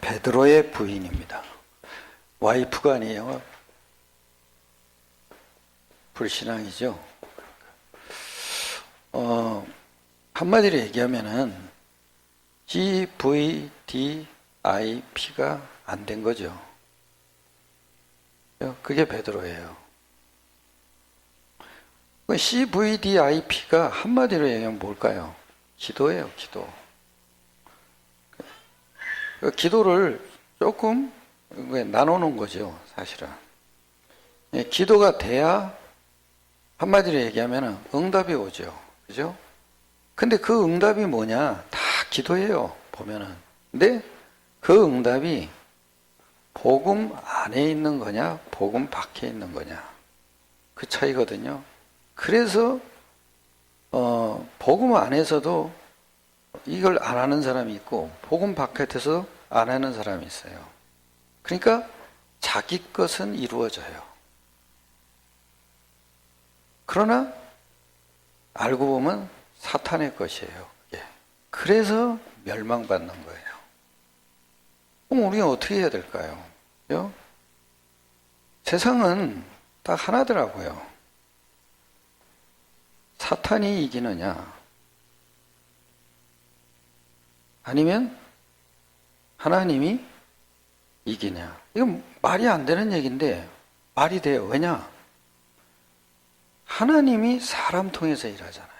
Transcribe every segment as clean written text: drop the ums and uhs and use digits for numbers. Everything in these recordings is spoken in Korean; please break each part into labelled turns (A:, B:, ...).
A: 베드로의 부인입니다. 와이프가 아니에요. 불신앙이죠. 한마디로 얘기하면은 GVDIP가 안 된 거죠. 그게 베드로예요. CVDIP가 한마디로 얘기하면 뭘까요? 기도예요, 기도. 기도를 조금 나누는 거죠, 사실은. 기도가 돼야 한마디로 얘기하면 응답이 오죠. 그죠? 근데 그 응답이 뭐냐? 다 기도예요, 보면은. 근데 그 응답이 복음 안에 있는 거냐, 복음 밖에 있는 거냐. 그 차이거든요. 그래서, 복음 안에서도 이걸 안 하는 사람이 있고, 복음 바깥에서 안 하는 사람이 있어요. 그러니까 자기 것은 이루어져요. 그러나 알고 보면 사탄의 것이에요. 그래서 멸망받는 거예요. 그럼 우리가 어떻게 해야 될까요? 그죠? 세상은 딱 하나더라고요. 사탄이 이기느냐, 아니면 하나님이 이기냐. 이건 말이 안 되는 얘기인데 말이 돼요. 왜냐? 하나님이 사람 통해서 일하잖아요.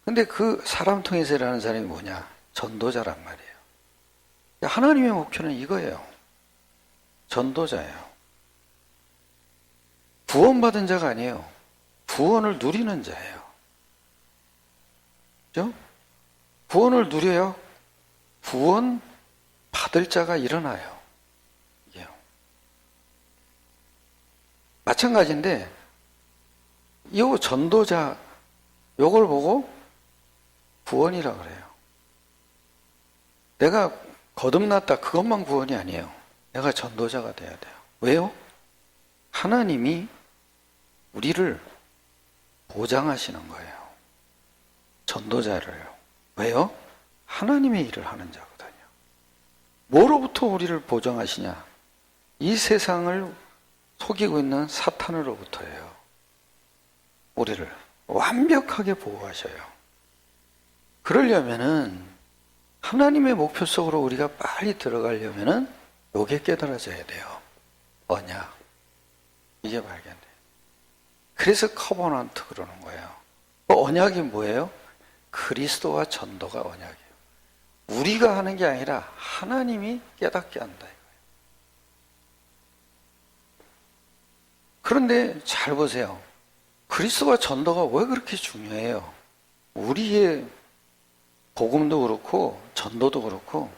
A: 근데 그 사람 통해서 일하는 사람이 뭐냐? 전도자란 말이에요. 하나님의 목표는 이거예요. 전도자예요. 구원받은 자가 아니에요. 구원을 누리는 자예요. 그죠? 구원을 누려야 구원 받을 자가 일어나요. 이게요. 마찬가지인데, 이 전도자, 요걸 보고 구원이라 그래요. 내가 거듭났다, 그것만 구원이 아니에요. 내가 전도자가 돼야 돼요. 왜요? 하나님이 우리를 보장하시는 거예요. 전도자를요. 왜요? 하나님의 일을 하는 자거든요. 뭐로부터 우리를 보장하시냐? 이 세상을 속이고 있는 사탄으로부터예요. 우리를 완벽하게 보호하셔요. 그러려면은 하나님의 목표 속으로 우리가 빨리 들어가려면은 요게 깨달아져야 돼요. 언약. 이게 발견돼요. 그래서 커버넌트 그러는 거예요. 언약이 뭐예요? 그리스도와 전도가 언약이에요. 우리가 하는 게 아니라 하나님이 깨닫게 한다 이거예요. 그런데 잘 보세요. 그리스도와 전도가 왜 그렇게 중요해요? 우리의 복음도 그렇고 전도도 그렇고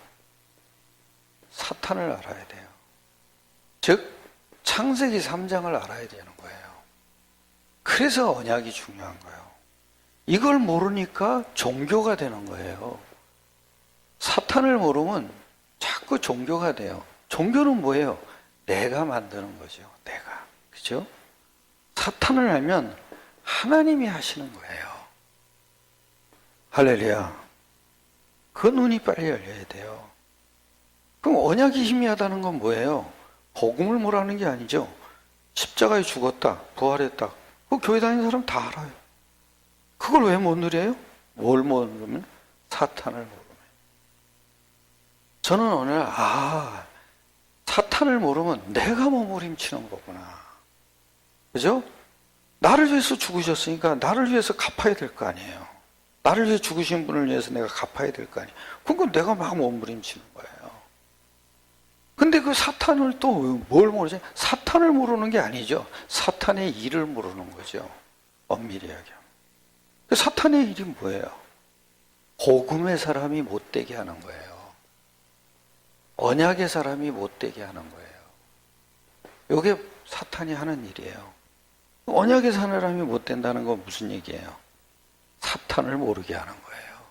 A: 사탄을 알아야 돼요. 즉 창세기 3장을 알아야 되는 거예요. 그래서 언약이 중요한 거예요. 이걸 모르니까 종교가 되는 거예요. 사탄을 모르면 자꾸 종교가 돼요. 종교는 뭐예요? 내가 만드는 거죠. 내가. 그죠? 사탄을 알면 하나님이 하시는 거예요. 할렐루야. 그 눈이 빨리 열려야 돼요. 그럼 언약이 희미하다는 건 뭐예요? 복음을 모르는 게 아니죠. 십자가에 죽었다, 부활했다. 그 교회 다니는 사람 다 알아요. 그걸 왜 못 누려요? 뭘 모르면? 사탄을 모르면. 저는 오늘 사탄을 모르면 내가 몸부림치는 거구나. 그죠? 나를 위해서 죽으셨으니까 나를 위해서 갚아야 될 거 아니에요. 나를 위해 죽으신 분을 위해서 내가 갚아야 될 거 아니에요. 그건 내가 막 몸부림치는 거예요. 근데 그 사탄을 또 뭘 모르지? 사탄을 모르는 게 아니죠. 사탄의 일을 모르는 거죠. 엄밀히 이야기하면. 사탄의 일이 뭐예요? 복음의 사람이 못되게 하는 거예요. 언약의 사람이 못되게 하는 거예요. 이게 사탄이 하는 일이에요. 언약의 사람이 못된다는 건 무슨 얘기예요? 사탄을 모르게 하는 거예요.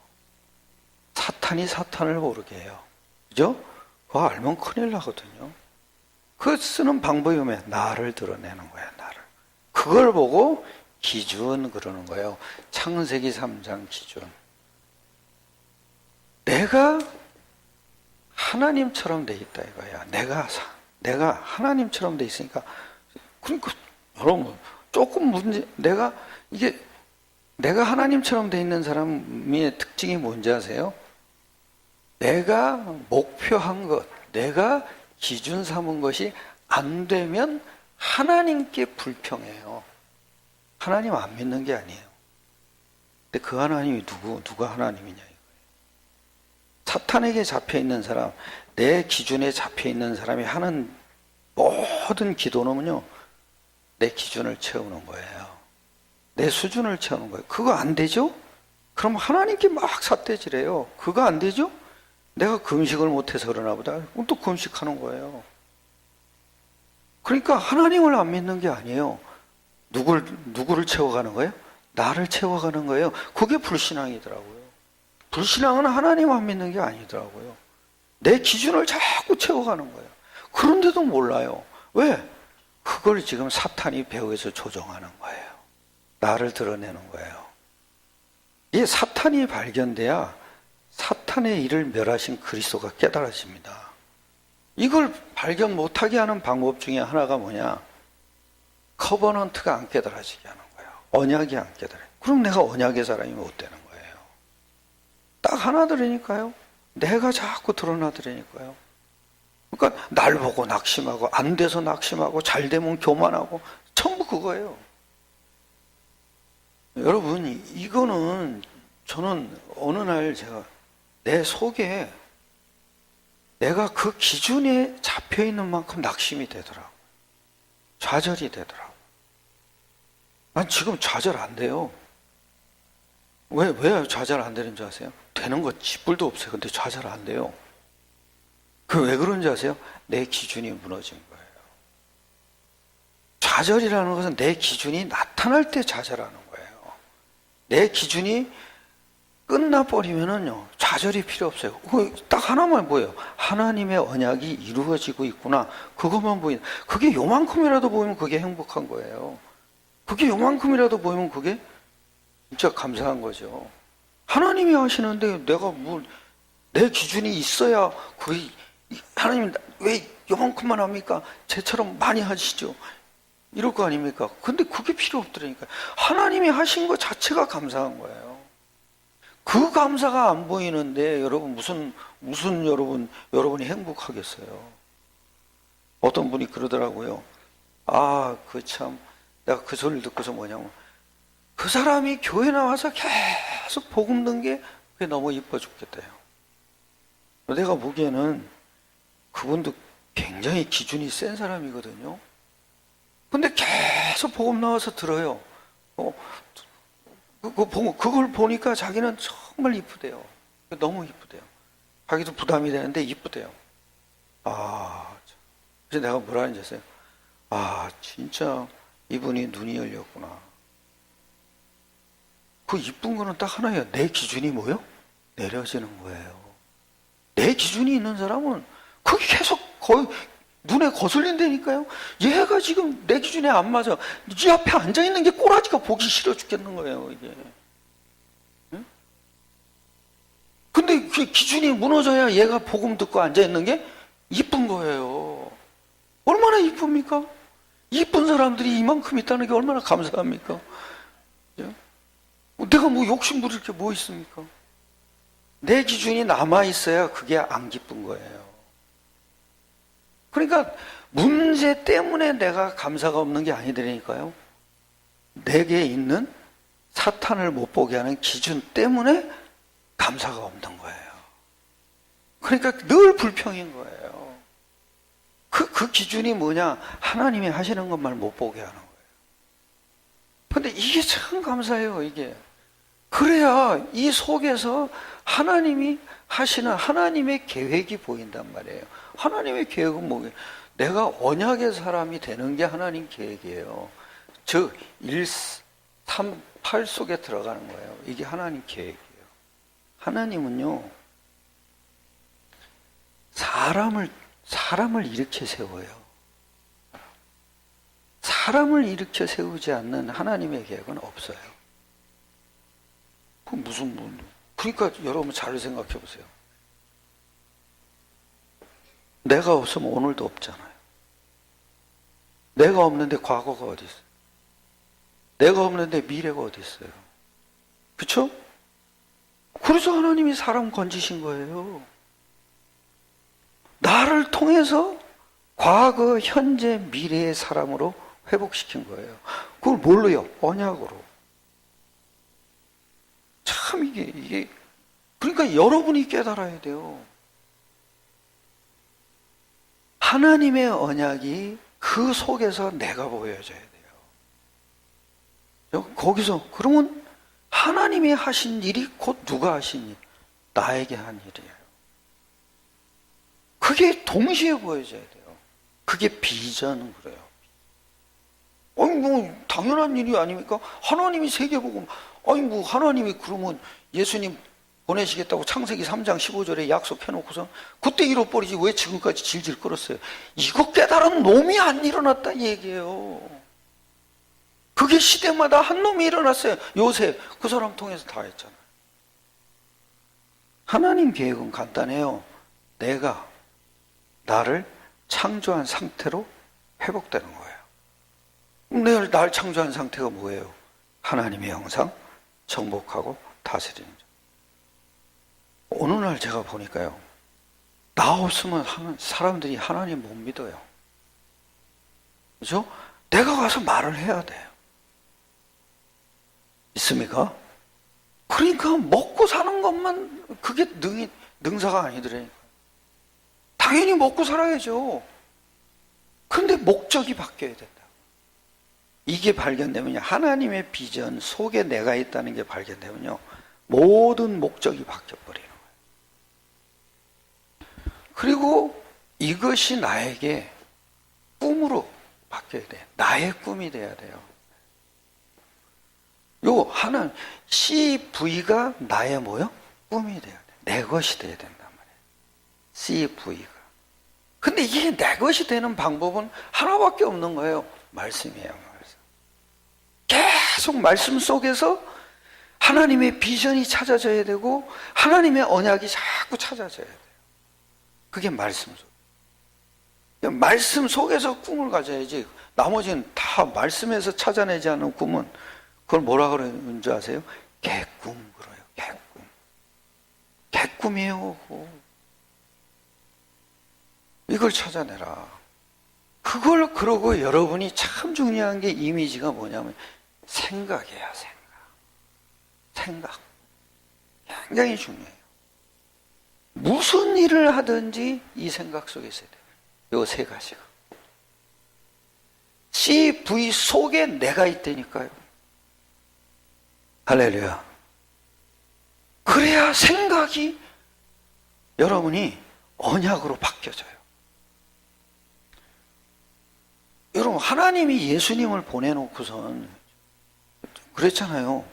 A: 사탄이 사탄을 모르게 해요. 그죠? 그거 알면 큰일 나거든요. 그 쓰는 방법이 뭐야? 나를 드러내는 거야, 나를. 그걸 보고 기준 그러는 거예요. 창세기 3장 기준. 내가 하나님처럼 돼 있다 이거야. 내가 하나님처럼 돼 있으니까. 그러니까 여러분 조금 내가 하나님처럼 돼 있는 사람의 특징이 뭔지 아세요? 내가 목표한 것, 내가 기준 삼은 것이 안 되면 하나님께 불평해요. 하나님 안 믿는 게 아니에요. 근데 그 하나님이 누가 하나님이냐 이거예요. 사탄에게 잡혀 있는 사람, 내 기준에 잡혀 있는 사람이 하는 모든 기도는요, 내 기준을 채우는 거예요. 내 수준을 채우는 거예요. 그거 안 되죠? 그럼 하나님께 막 삿대질해요. 그거 안 되죠? 내가 금식을 못해서 그러나 보다. 그럼 또 금식하는 거예요. 그러니까 하나님을 안 믿는 게 아니에요. 누구를 채워가는 거예요? 나를 채워가는 거예요. 그게 불신앙이더라고요. 불신앙은 하나님 안 믿는 게 아니더라고요. 내 기준을 자꾸 채워가는 거예요. 그런데도 몰라요. 왜? 그걸 지금 사탄이 배후에서 조종하는 거예요. 나를 드러내는 거예요. 이 사탄이 발견돼야 사탄의 일을 멸하신 그리스도가 깨달아집니다. 이걸 발견 못하게 하는 방법 중에 하나가 뭐냐? 커버넌트가 안 깨달아지게 하는 거예요. 언약이 안 깨달아요. 그럼 내가 언약의 사람이 못 되는 거예요. 딱 하나 들으니까요. 내가 자꾸 드러나더라니까요. 그러니까 날 보고 낙심하고 안 돼서 낙심하고 잘 되면 교만하고 전부 그거예요. 여러분 이거는 저는 어느 날 제가 내 속에 내가 그 기준에 잡혀있는 만큼 낙심이 되더라고. 좌절이 되더라고. 난 지금 좌절 안 돼요. 왜 좌절 안 되는 줄 아세요? 되는 거 쥐뿔도 없어요. 근데 좌절 안 돼요. 왜 그런지 아세요? 내 기준이 무너진 거예요. 좌절이라는 것은 내 기준이 나타날 때 좌절하는 거예요. 내 기준이 끝나버리면은요, 좌절이 필요 없어요. 딱 하나만 보여요. 하나님의 언약이 이루어지고 있구나. 그것만 보이는, 그게 요만큼이라도 보이면 그게 행복한 거예요. 그게 요만큼이라도 보이면 그게 진짜 감사한 거죠. 하나님이 하시는데 내가 내 기준이 있어야 그게, 하나님 왜 요만큼만 합니까? 쟤처럼 많이 하시죠. 이럴 거 아닙니까? 근데 그게 필요 없더라니까요. 하나님이 하신 것 자체가 감사한 거예요. 그 감사가 안 보이는데 여러분 무슨 여러분이 행복하겠어요? 어떤 분이 그러더라고요. 내가 그 소리를 듣고서 뭐냐면 그 사람이 교회 나와서 계속 복음 듣는 게 그게 너무 이뻐 죽겠대요. 내가 보기에는 그분도 굉장히 기준이 센 사람이거든요. 근데 계속 복음 나와서 들어요. 그걸 보니까 자기는 정말 이쁘대요. 너무 이쁘대요. 자기도 부담이 되는데 이쁘대요. 그래서 내가 뭐라 하는지 아세요? 진짜 이분이 눈이 열렸구나. 그 이쁜 거는 딱 하나예요. 내 기준이 뭐요? 내려지는 거예요. 내 기준이 있는 사람은 그게 계속 거의 눈에 거슬린다니까요. 얘가 지금 내 기준에 안 맞아. 네 앞에 앉아있는 게 꼬라지가 보기 싫어 죽겠는 거예요, 이게. 응? 근데 그 기준이 무너져야 얘가 복음 듣고 앉아있는 게 이쁜 거예요. 얼마나 이쁩니까? 이쁜 사람들이 이만큼 있다는 게 얼마나 감사합니까? 내가 욕심 부릴 게 뭐 있습니까? 내 기준이 남아있어야 그게 안 기쁜 거예요. 그러니까 문제 때문에 내가 감사가 없는 게 아니더라니까요. 내게 있는 사탄을 못 보게 하는 기준 때문에 감사가 없는 거예요. 그러니까 늘 불평인 거예요. 그 기준이 뭐냐? 하나님이 하시는 것만 못 보게 하는 거예요. 근데 이게 참 감사해요, 이게. 그래야 이 속에서 하나님이 하시는 하나님의 계획이 보인단 말이에요. 하나님의 계획은 뭐예요? 내가 언약의 사람이 되는 게 하나님 계획이에요. 즉 1, 3, 8 속에 들어가는 거예요. 이게 하나님 계획이에요. 하나님은요, 사람을 일으켜 세워요. 사람을 일으켜 세우지 않는 하나님의 계획은 없어요. 그러니까 여러분 잘 생각해 보세요. 내가 없으면 오늘도 없잖아요. 내가 없는데 과거가 어디 있어요? 내가 없는데 미래가 어디 있어요? 그렇죠? 그래서 하나님이 사람 건지신 거예요. 나를 통해서 과거, 현재, 미래의 사람으로 회복시킨 거예요. 그걸 뭘로요? 언약으로. 참 이게 그러니까 여러분이 깨달아야 돼요. 하나님의 언약이 그 속에서 내가 보여져야 돼요. 거기서 그러면 하나님이 하신 일이 곧 누가 하신 일? 나에게 한 일이에요. 그게 동시에 보여져야 돼요. 그게 비전은 그래요. 아니 뭐 당연한 일이 아닙니까? 하나님이 세계복음, 아니 뭐 하나님이 그러면 예수님 보내시겠다고 창세기 3장 15절에 약속해놓고서 그때 잃어버리지 왜 지금까지 질질 끌었어요? 이거 깨달은 놈이 안 일어났다 얘기예요. 그게 시대마다 한 놈이 일어났어요. 요셉 그 사람 통해서 다 했잖아요. 하나님 계획은 간단해요. 내가 나를 창조한 상태로 회복되는 거예요. 내가 날 창조한 상태가 뭐예요? 하나님의 형상, 정복하고 다스리는 자. 어느 날 제가 보니까요, 나 없으면 사람들이 하나님 못 믿어요. 그죠? 내가 가서 말을 해야 돼요. 있습니까? 그러니까 먹고 사는 것만 그게 능사가 아니더라니까. 당연히 먹고 살아야죠. 그런데 목적이 바뀌어야 된다. 이게 발견되면요, 하나님의 비전 속에 내가 있다는 게 발견되면요, 모든 목적이 바뀌어버리는 거예요. 그리고 이것이 나에게 꿈으로 바뀌어야 돼요. 나의 꿈이 돼야 돼요. 요 하나는 CV가 나의 뭐요? 꿈이 돼야 돼. 내 것이 돼야 된단 말이에요. CV가. 근데 이게 내 것이 되는 방법은 하나밖에 없는 거예요. 말씀이에요. 말씀. 계속 말씀 속에서 하나님의 비전이 찾아져야 되고 하나님의 언약이 자꾸 찾아져야 돼요. 그게 말씀 속. 말씀 속에서 꿈을 가져야지 나머지는 다 말씀에서 찾아내지 않은 꿈은 그걸 뭐라 그러는 줄 아세요? 개꿈 그래요. 개꿈. 개꿈이에요. 그거. 이걸 찾아내라. 그걸 그러고 여러분이 참 중요한 게 이미지가 뭐냐면 생각이에요. 생각. 굉장히 중요해요. 무슨 일을 하든지 이 생각 속에 있어야 돼요. 요 세 가지가. CV 속에 내가 있다니까요. 할렐루야. 그래야 생각이 여러분이 언약으로 바뀌어져요. 여러분, 하나님이 예수님을 보내놓고선 그랬잖아요.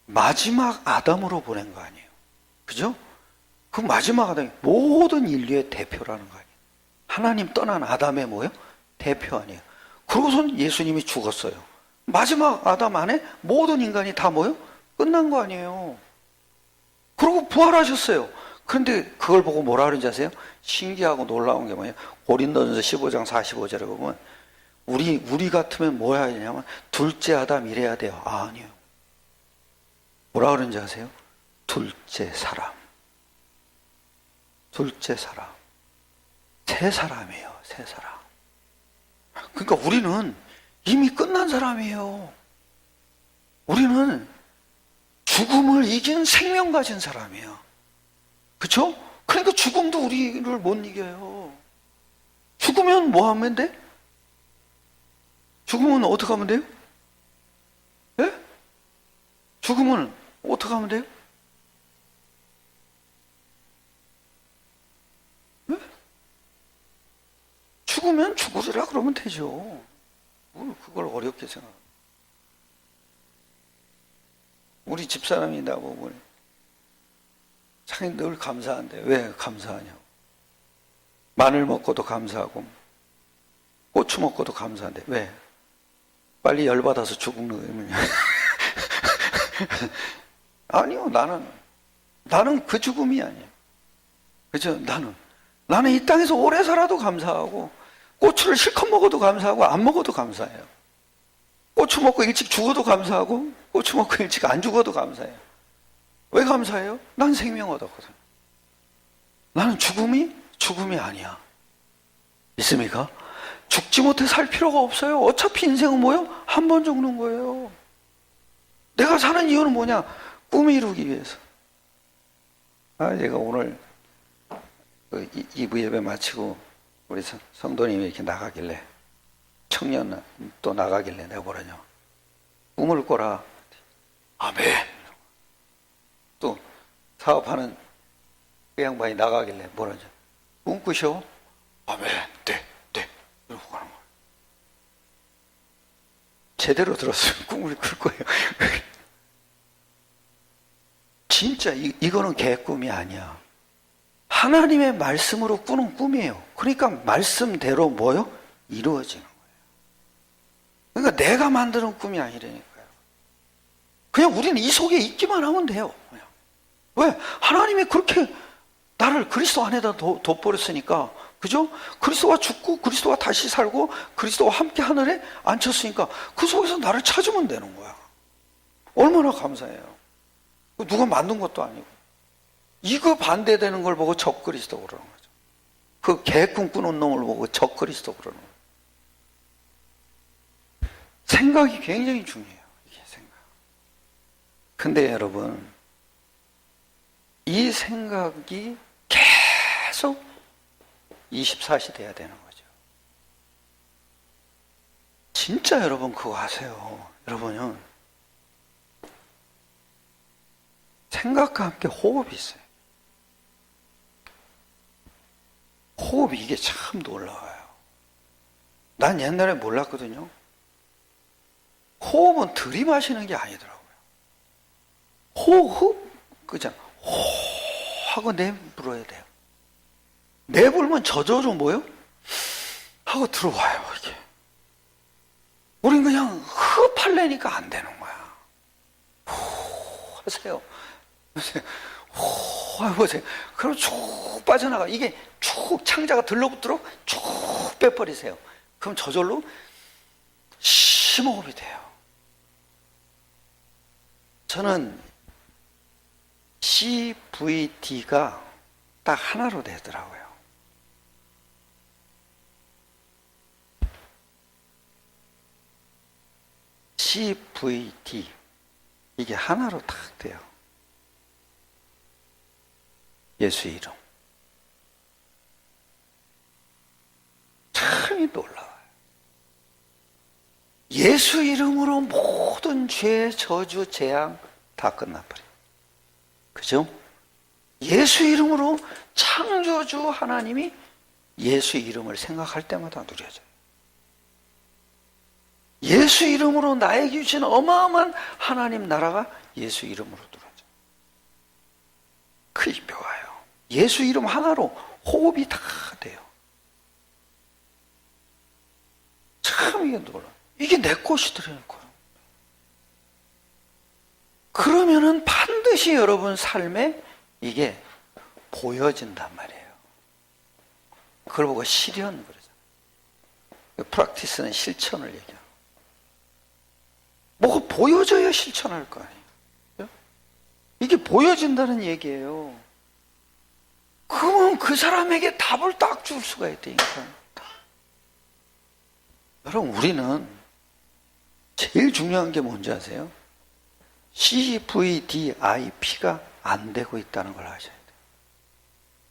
A: 마지막 아담으로 보낸 거 아니에요. 그죠? 그 마지막 아담이 모든 인류의 대표라는 거 아니에요. 하나님 떠난 아담의 뭐예요? 대표 아니에요. 그러고선 예수님이 죽었어요. 마지막 아담 안에 모든 인간이 다 뭐예요? 끝난 거 아니에요. 그리고 부활하셨어요. 그런데 그걸 보고 뭐라 그러는지 아세요? 신기하고 놀라운 게 뭐예요? 고린도전서 15장 45절에 보면 우리 같으면 뭐 해야 되냐면 둘째 아담 이래야 돼요. 아니요. 뭐라 그러는지 아세요? 둘째 사람. 둘째 사람. 새 사람이에요. 새 사람. 그러니까 우리는 이미 끝난 사람이에요. 우리는 죽음을 이긴 생명 가진 사람이에요. 그렇죠? 그러니까 죽음도 우리를 못 이겨요. 죽으면 뭐 하면 돼? 죽으면 어떻게 하면 돼요? 예? 죽으면 어떻게 하면 돼요? 예? 죽으면 죽으리라 그러면 되죠. 뭘 그걸 어렵게 생각합니다. 우리 집사람이 나보고 자기 늘 감사한대. 왜 감사하냐고. 마늘 먹고도 감사하고 고추 먹고도 감사한데 왜? 빨리 열받아서 죽는 거예요. 아니요. 나는 그 죽음이 아니에요. 그죠? 나는 나는 이 땅에서 오래 살아도 감사하고 고추를 실컷 먹어도 감사하고 안 먹어도 감사해요. 고추 먹고 일찍 죽어도 감사하고 고추 먹고 일찍 안 죽어도 감사해요. 왜 감사해요? 난 생명 얻었거든. 나는 죽음이 아니야. 믿습니까? 죽지 못해 살 필요가 없어요. 어차피 인생은 뭐예요? 한 번 죽는 거예요. 내가 사는 이유는 뭐냐? 꿈을 이루기 위해서. 제가 오늘 2부 예배 마치고 우리 성도님이 이렇게 나가길래, 청년 또 나가길래 내가 뭐라냐, 꿈을 꿔라. 아멘. 또 사업하는 그 양반이 나가길래 뭐라냐, 꿈 꾸셔. 아멘. 네. 이러고 가는 거예요. 제대로 들었으면 꿈을 꿀 거예요. 진짜 이거는 개꿈이 아니야. 하나님의 말씀으로 꾸는 꿈이에요. 그러니까 말씀대로 뭐요? 이루어지는 거예요. 그러니까 내가 만드는 꿈이 아니라니까요. 그냥 우리는 이 속에 있기만 하면 돼요. 그냥. 왜? 하나님이 그렇게 나를 그리스도 안에다 둬버렸으니까, 그죠? 그리스도와 죽고 그리스도와 다시 살고 그리스도와 함께 하늘에 앉혔으니까 그 속에서 나를 찾으면 되는 거야. 얼마나 감사해요. 누가 만든 것도 아니고. 이거 반대되는 걸 보고 적그리스도 그러는 거죠. 그 개꿈 꾸는 놈을 보고 적그리스도 그러는 거예요. 생각이 굉장히 중요해요. 이게 생각. 근데 여러분, 이 생각이 계속 24시 돼야 되는 거죠. 진짜 여러분 그거 아세요. 여러분은 생각과 함께 호흡이 있어요. 호흡이 이게 참 놀라워요. 난 옛날에 몰랐거든요. 호흡은 들이마시는 게 아니더라고요. 호흡, 그죠? 호 하고 내불어야 돼요. 내불면 저절로 뭐요? 하고 들어와요, 이게. 우린 그냥 흡하려니까 안 되는 거야. 호 하세요. 호 해보세요. 그럼 쭉 빠져나가. 이게 쭉 창자가 들러붙도록 쭉 빼버리세요. 그럼 저절로 심호흡이 돼요. 저는 CVD가 딱 하나로 되더라고요. CVD 이게 하나로 딱 돼요. 예수 이름. 참이 놀라워요. 예수 이름으로 모든 죄, 저주, 재앙 다 끝나버려요. 그죠? 예수 이름으로 창조주 하나님이 예수 이름을 생각할 때마다 누려져요. 예수 이름으로 나에게 주신 어마어마한 하나님 나라가 예수 이름으로 누려져요. 그게 묘해요. 예수 이름 하나로 호흡이 다 돼요. 참 이게 놀라. 이게 내 것이더라고요. 그러면은 반드시 여러분 삶에 이게 보여진단 말이에요. 그걸 보고 실현 그러잖아요. 프랙티스는 실천을 얘기하고. 뭐가 보여져야 실천할 거 아니에요. 이게 보여진다는 얘기예요. 그러면 그 사람에게 답을 딱 줄 수가 있다니까. 여러분, 우리는 제일 중요한 게 뭔지 아세요? CVDIP가 안 되고 있다는 걸 아셔야 돼요.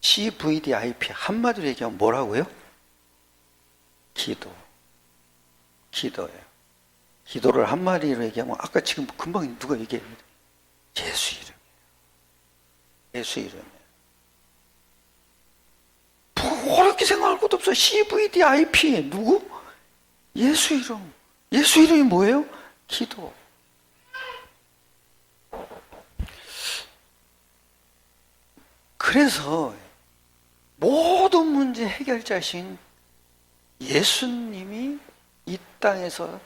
A: CVDIP 한마디로 얘기하면 뭐라고요? 기도예요. 기도를 한마디로 얘기하면 아까 지금 금방 누가 얘기했는데 예수 이름이에요. 예수 이름이에요. 뭐 어렵게 생각할 것도 없어요. CVDIP 누구? 예수 이름. 예수 이름이 뭐예요? 기도. 그래서 모든 문제 해결자신 예수님이 이 땅에서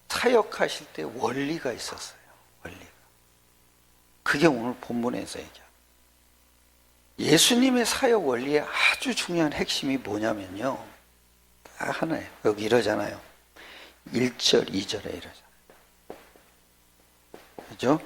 A: 사역하실 때 원리가 있었어요. 원리가. 그게 오늘 본문에서 얘기합니다. 예수님의 사역 원리의 아주 중요한 핵심이 뭐냐면요, 딱 하나예요. 여기 이러잖아요. 1절, 2절에 이러잖아요. 그죠?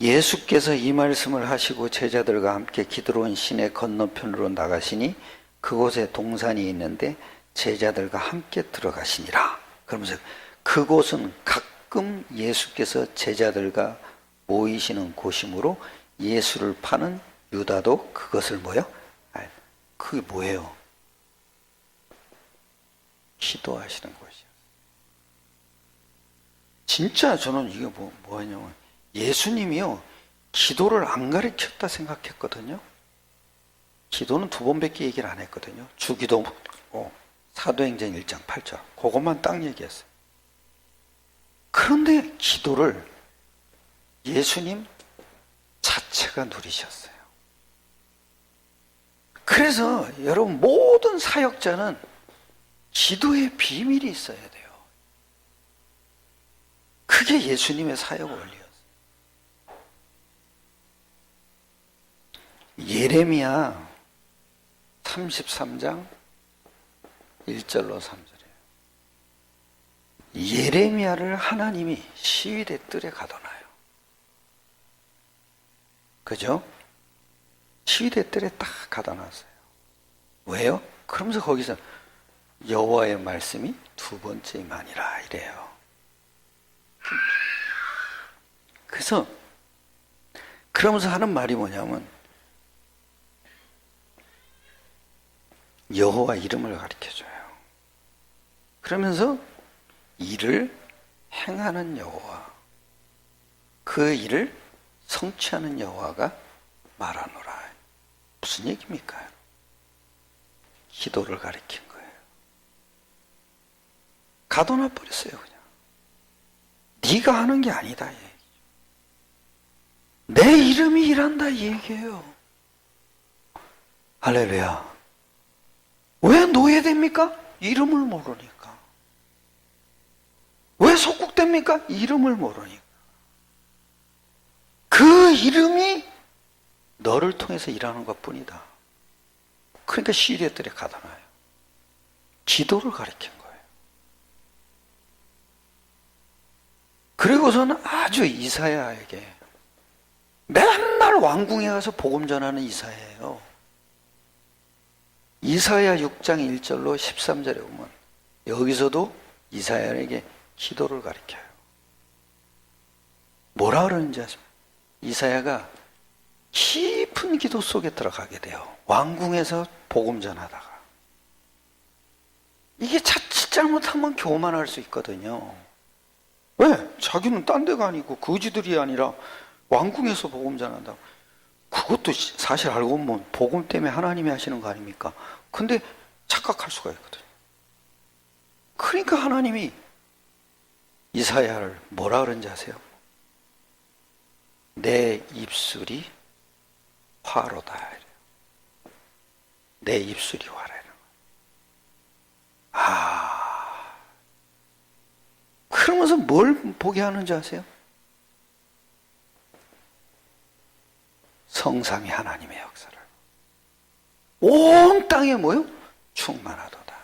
A: 예수께서 이 말씀을 하시고 제자들과 함께 기드론 시내 건너편으로 나가시니 그곳에 동산이 있는데 제자들과 함께 들어가시니라. 그러면서 그곳은 가끔 예수께서 제자들과 모이시는 곳이므로 예수를 파는 유다도 그것을 뭐요? 그게 뭐예요? 기도하시는 곳이요. 진짜 저는 이게 뭐냐면 예수님이요, 기도를 안 가르쳤다 생각했거든요. 기도는 2번밖에 얘기를 안 했거든요. 주기도, 사도행전 1장 8절. 그것만 딱 얘기했어요. 그런데 기도를 예수님 자체가 누리셨어요. 그래서 여러분, 모든 사역자는 기도의 비밀이 있어야 돼요. 그게 예수님의 사역 원리였어요. 예레미야 33장 1절로 3절이에요. 예레미야를 하나님이 시위대 뜰에 가둬놔요. 그죠? 시위대 뜰에 딱 가둬놨어요. 왜요? 그러면서 거기서 여호와의 말씀이 2번째만이라 이래요. 그래서 그러면서 하는 말이 뭐냐면 여호와 이름을 가르쳐줘요. 그러면서 일을 행하는 여호와, 그 일을 성취하는 여호와가 말하노라. 무슨 얘기입니까? 기도를 가르친 거예요. 가둬놔 버렸어요. 그냥 네가 하는 게 아니다 이 얘기죠. 내 이름이 일한다 이 얘기예요. 할렐루야. 왜 노예됩니까? 이름을 모르니까. 왜 속국됩니까? 이름을 모르니까. 그 이름이 너를 통해서 일하는 것 뿐이다. 그러니까 시리아들에 가둬놔요. 기도를 가르친 거예요. 그리고서는 아주 이사야에게 맨날 왕궁에 가서 복음 전하는 이사야예요. 이사야 6장 1절로 13절에 보면 여기서도 이사야에게 기도를 가르쳐요. 뭐라 그러는지 아십니까? 이사야가 깊은 기도 속에 들어가게 돼요. 왕궁에서 복음 전하다가. 이게 자칫 잘못하면 교만할 수 있거든요. 왜? 자기는 딴 데가 아니고 거지들이 아니라 왕궁에서 복음 전한다고. 그것도 사실 알고 보면 복음 때문에 하나님이 하시는 거 아닙니까? 근데 착각할 수가 있거든요. 그러니까 하나님이 이사야를 뭐라 그런지 아세요? 내 입술이 화로다. 내 입술이 화라. 그러면서 뭘 보게 하는지 아세요? 성삼위 하나님의 역사를. 온 땅에 뭐요? 충만하도다.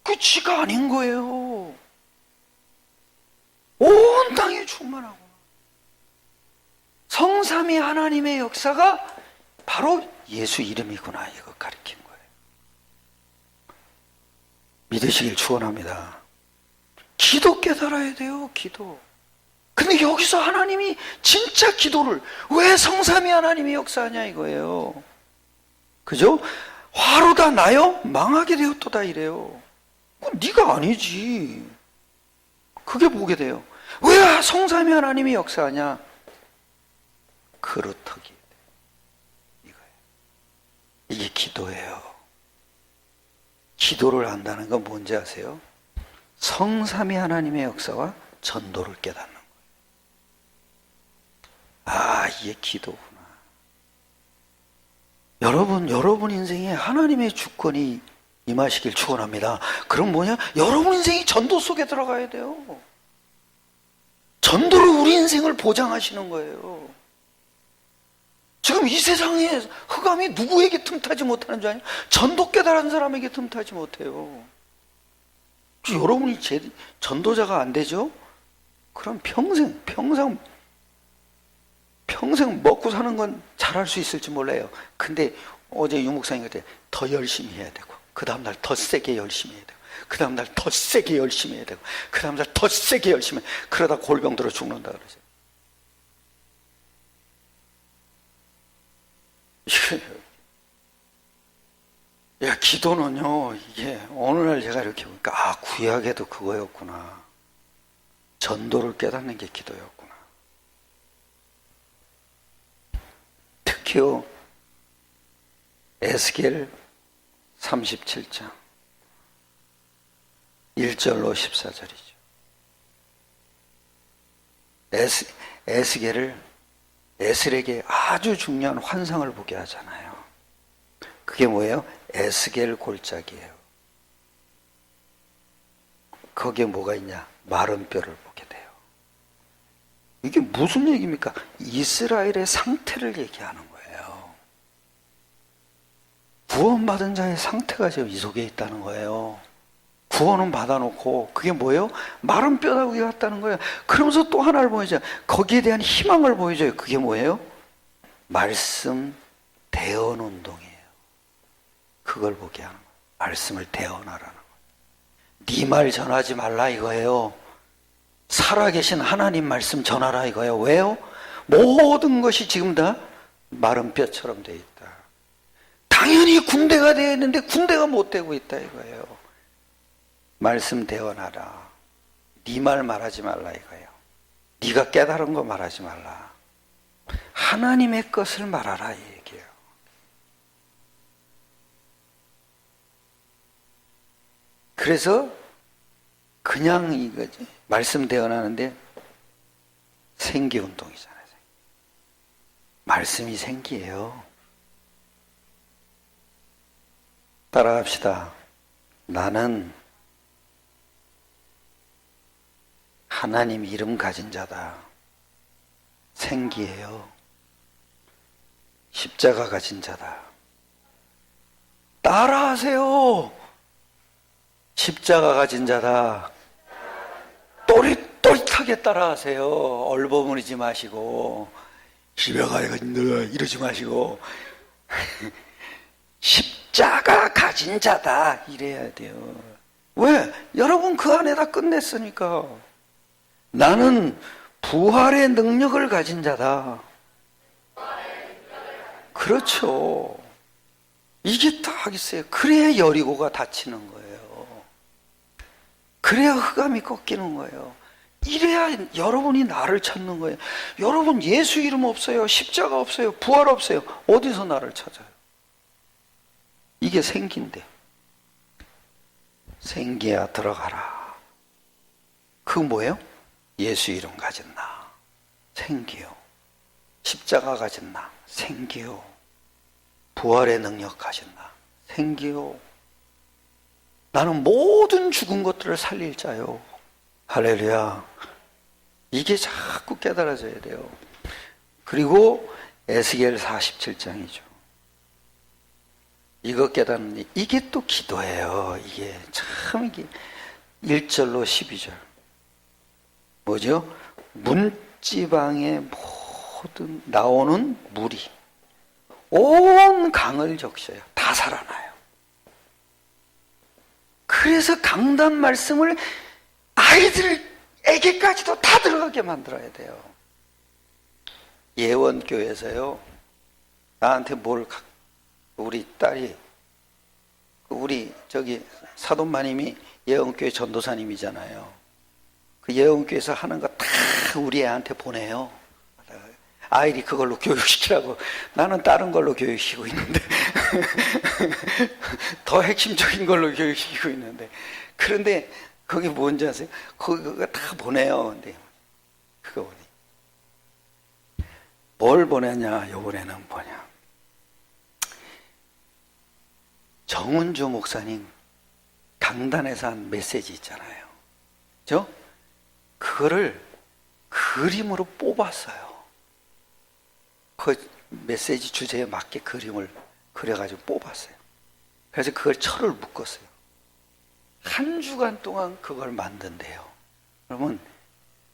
A: 그 지가 아닌 거예요. 온 땅에 충만하고. 성삼위 하나님의 역사가 바로 예수 이름이구나, 이거 가르친 거예요. 믿으시길 축원합니다. 기도 깨달아야 돼요, 기도. 근데 여기서 하나님이 진짜 기도를 왜 성삼위 하나님이 역사하냐 이거예요. 그죠? 화로다 나요? 망하게 되었도다 이래요. 그건 네가 아니지. 그게 보게 돼요. 왜 성삼위 하나님이 역사하냐? 그렇다기 이거예요. 이게 기도예요. 기도를 한다는 건 뭔지 아세요? 성삼위 하나님의 역사와 전도를 깨닫는 거예요. 이게 기도구나. 여러분 인생에 하나님의 주권이 임하시길 축원합니다. 그럼 뭐냐? 여러분 인생이 전도 속에 들어가야 돼요. 전도로 우리 인생을 보장하시는 거예요. 지금 그럼 이 세상에 흑암이 누구에게 틈타지 못하는 줄 아냐? 전도 깨달은 사람에게 틈타지 못해요. 여러분이 전도자가 안 되죠? 그럼 평생 먹고 사는 건 잘할 수 있을지 몰라요. 근데 어제 유목사님 그때 더 열심히 해야 되고, 그 다음날 더 세게 열심히 해야 되고, 그 다음날 더 세게 열심히 해야 되고, 그 다음날 더 세게 열심히 해. 그러다 골병 들어 죽는다 그러죠. 야, 기도는요, 이게 오늘날 제가 이렇게 보니까, 아, 구약에도 그거였구나. 전도를 깨닫는 게 기도였구나. 특히요, 에스겔 37장 1절로 14절이죠. 에스겔에게 아주 중요한 환상을 보게 하잖아요. 그게 뭐예요? 에스겔 골짜기예요. 거기에 뭐가 있냐? 마른 뼈를 보게 돼요. 이게 무슨 얘기입니까? 이스라엘의 상태를 얘기하는 거예요. 구원받은 자의 상태가 지금 이 속에 있다는 거예요. 구원은 받아놓고 그게 뭐예요? 마른 뼈다귀 같다는 거예요. 그러면서 또 하나를 보여줘요. 거기에 대한 희망을 보여줘요. 그게 뭐예요? 말씀 대언 운동이에요. 그걸 보게 하는 거예요. 말씀을 대언하라는 거예요. 네 말 전하지 말라 이거예요. 살아계신 하나님 말씀 전하라 이거예요. 왜요? 모든 것이 지금 다 마른 뼈처럼 되어 있다. 당연히 군대가 되어 있는데 군대가 못 되고 있다 이거예요. 말씀 대언하라. 네 말 말하지 말라 이거예요. 네가 깨달은 거 말하지 말라. 하나님의 것을 말하라 이 얘기예요. 그래서 그냥 이거지. 말씀 대언하는데 생기운동이잖아요. 말씀이 생기예요. 따라합시다. 나는 하나님 이름 가진 자다. 생기예요. 십자가 가진 자다. 따라하세요. 십자가 가진 자다. 또릿또릿하게 따라하세요. 얼버무리지 마시고 십자가 가진 자다 이러지 마시고 십자가 가진 자다 이래야 돼요. 왜? 여러분 그 안에다 끝냈으니까. 나는 부활의 능력을 가진 자다. 그렇죠. 이게 딱 있어요. 그래야 여리고가 닫히는 거예요. 그래야 흑암이 꺾이는 거예요. 이래야 여러분이 나를 찾는 거예요. 여러분 예수 이름 없어요. 십자가 없어요. 부활 없어요. 어디서 나를 찾아요? 이게 생기인데. 생기야 들어가라. 그 뭐예요? 예수 이름 가진 나. 생기요. 십자가 가진 나. 생기요. 부활의 능력 가진 나. 생기요. 나는 모든 죽은 것들을 살릴 자요. 할렐루야. 이게 자꾸 깨달아져야 돼요. 그리고 에스겔 47장이죠. 이거 깨닫는 이게 또 기도예요. 이게 참 이게 1절로 12절. 뭐죠? 문지방의 모든 나오는 물이 온 강을 적셔요. 다 살아나요. 그래서 강단 말씀을 아이들에게까지도 다 들어가게 만들어야 돼요. 예원교회에서요, 나한테 우리 딸이, 우리 사돈마님이 예원교회 전도사님이잖아요. 그 예원교회에서 하는 거 다 우리 애한테 보내요. 아이들이 그걸로 교육시키라고. 나는 다른 걸로 교육시키고 있는데 더 핵심적인 걸로 교육시키고 있는데, 그런데 거기 뭔지 아세요? 그거 다 보내요. 근데 그거 보니 뭘 보내냐? 요번에는 뭐냐? 정은주 목사님 강단에서 한 메시지 있잖아요. 그죠? 그거를 그림으로 뽑았어요. 그 메시지 주제에 맞게 그림을 그려가지고 뽑았어요. 그래서 그걸 철을 묶었어요. 한 주간 동안 그걸 만든대요. 그러면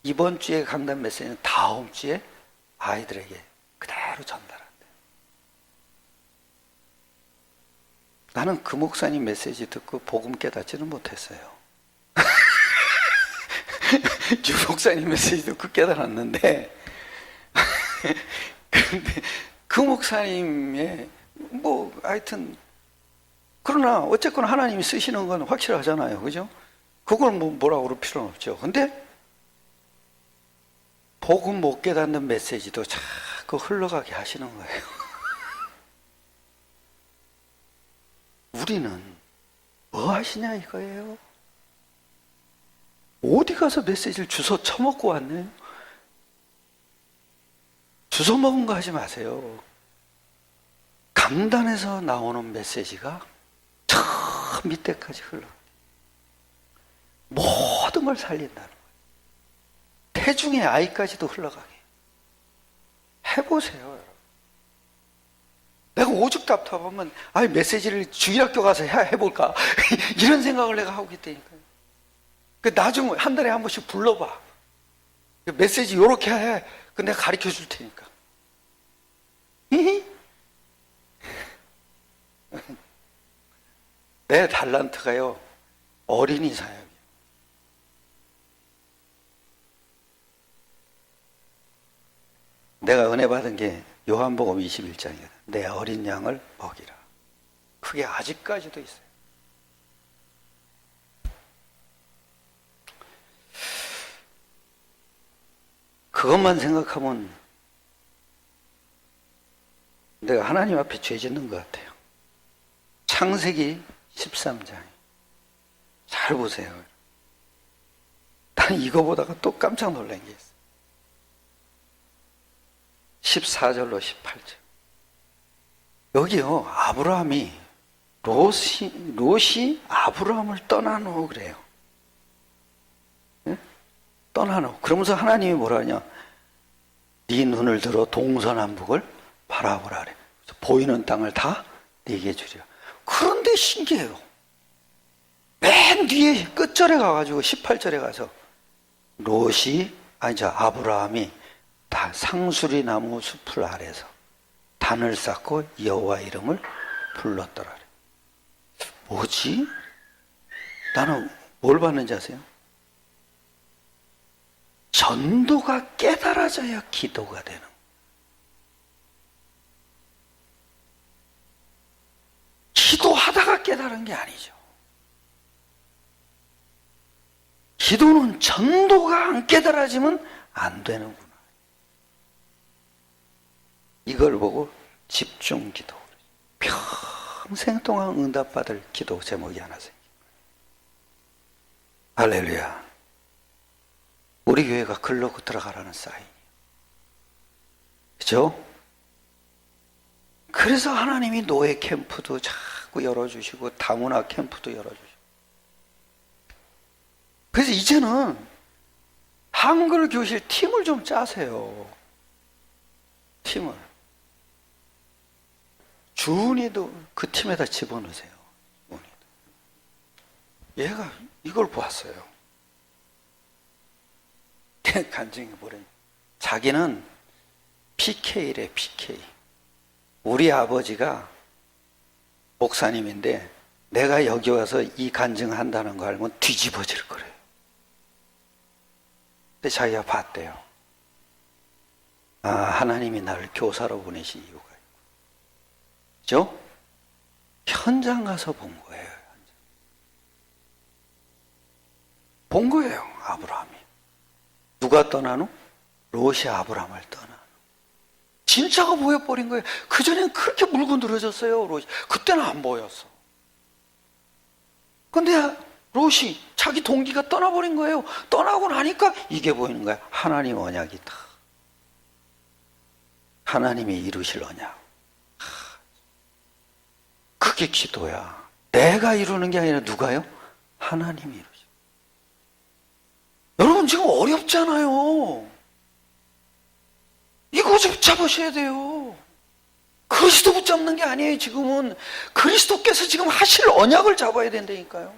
A: 이번 주에 강단 메시지는 다음 주에 아이들에게 그대로 전달한대요. 나는 그 목사님 메시지 듣고 복음 깨닫지는 못했어요. 유 목사님 메시지 듣고 깨달았는데 그런데 그 목사님의 뭐 하여튼 그러나 어쨌거나 하나님이 쓰시는 건 확실하잖아요. 그죠? 그걸 뭐라고 그럴 필요는 없죠. 근데 복음 못 깨닫는 메시지도 자꾸 흘러가게 하시는 거예요. 우리는 뭐 하시냐 이거예요. 어디 가서 메시지를 주워 처먹고 왔네요. 주워 먹은 거 하지 마세요. 강단에서 나오는 메시지가 저 밑에까지 흘러. 모든 걸 살린다는 거예요. 태중의 아이까지도 흘러가게. 해보세요, 여러분. 내가 오죽 답답하면, 메시지를 주일학교 가서 해볼까? 이런 생각을 내가 하고 있다니까요. 나중에 한 달에 한 번씩 불러봐. 메시지 요렇게 해. 내가 가르쳐 줄 테니까. 내 달란트가요, 어린이 사역이에요. 내가 은혜 받은 게 요한복음 21장이거든. 내 어린 양을 먹이라. 그게 아직까지도 있어요. 그것만 생각하면 내가 하나님 앞에 죄 짓는 것 같아요. 창세기 13장. 잘 보세요. 난 이거 보다가 또 깜짝 놀란 게 있어요. 14절로 18절. 여기요, 아브라함이, 롯이 아브라함을 떠난 후 그래요. 네? 떠난 후. 그러면서 하나님이 뭐라 하냐. 네 눈을 들어 동서남북을 바라보라 그래. 보이는 땅을 다 네게 주리라. 그런데 신기해요. 맨 뒤에 끝절에 가가지고 18절에 가서 아브라함이 다 상수리 나무 숲을 아래서 단을 쌓고 여호와 이름을 불렀더라. 뭐지? 나는 뭘 봤는지 아세요? 전도가 깨달아져야 기도가 되는 거예요. 기도하다가 깨달은 게 아니죠. 기도는 전도가 안 깨달아지면 안 되는구나. 이걸 보고 집중 기도. 평생 동안 응답받을 기도 제목이 하나 생긴 거예요. 할렐루야. 우리 교회가 글로 들어가라는 사인이에요. 그죠? 그래서 하나님이 노예 캠프도 자꾸 열어주시고 다문화 캠프도 열어주시고. 그래서 이제는 한글 교실 팀을 좀 짜세요. 팀을. 주은이도 그 팀에다 집어넣으세요. 얘가 이걸 보았어요. 간증이 뭐래? 자기는 PK래, PK. 우리 아버지가 목사님인데 내가 여기 와서 이 간증한다는 거 알면 뒤집어질 거래요. 근데 자기가 봤대요. 하나님이 나를 교사로 보내신 이유가 있고. 그죠? 현장 가서 본 거예요. 본 거예요, 아브라함이. 누가 떠나노? 롯이 아브라함을 떠나. 진짜가 보여버린 거예요. 그전엔 그렇게 물고 늘어졌어요, 롯이. 그때는 안 보였어. 근데 롯이 자기 동기가 떠나버린 거예요. 떠나고 나니까 이게 보이는 거야. 하나님 언약이다. 하나님이 이루실 언약. 그게 기도야. 내가 이루는 게 아니라 누가요? 하나님이 이루죠. 여러분 지금 어렵잖아요. 이거 좀 잡으셔야 돼요. 그리스도 붙잡는 게 아니에요. 지금은 그리스도께서 지금 하실 언약을 잡아야 된다니까요.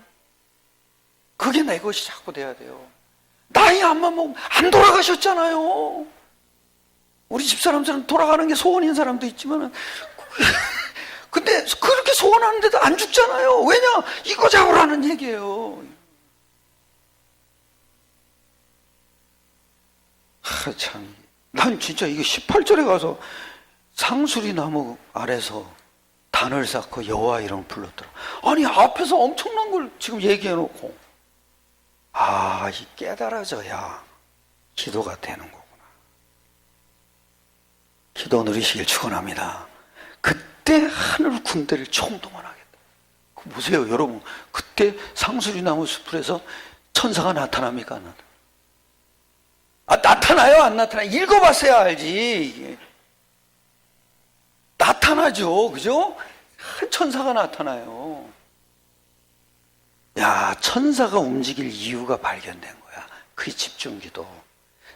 A: 그게 내 것이 자꾸 돼야 돼요. 나이 안만 먹으면 안 돌아가셨잖아요. 우리 집사람들은 돌아가는 게 소원인 사람도 있지만 근데 그렇게 소원하는데도 안 죽잖아요. 왜냐? 이거 잡으라는 얘기예요. 참, 난 진짜 이게 18절에 가서 상수리 나무 아래서 단을 쌓고 여호와 이름을 불렀더라. 아니 앞에서 엄청난 걸 지금 얘기해 놓고 이 깨달아져야 기도가 되는 거구나. 기도 누리시길 축원합니다. 그때 하늘 군대를 총동원하겠다. 보세요 여러분, 그때 상수리 나무 숲에서 천사가 나타납니까? 나타나요? 안 나타나요? 읽어봤어야 알지. 나타나죠. 그죠? 한 천사가 나타나요. 야, 천사가 움직일 이유가 발견된 거야. 그게 집중기도.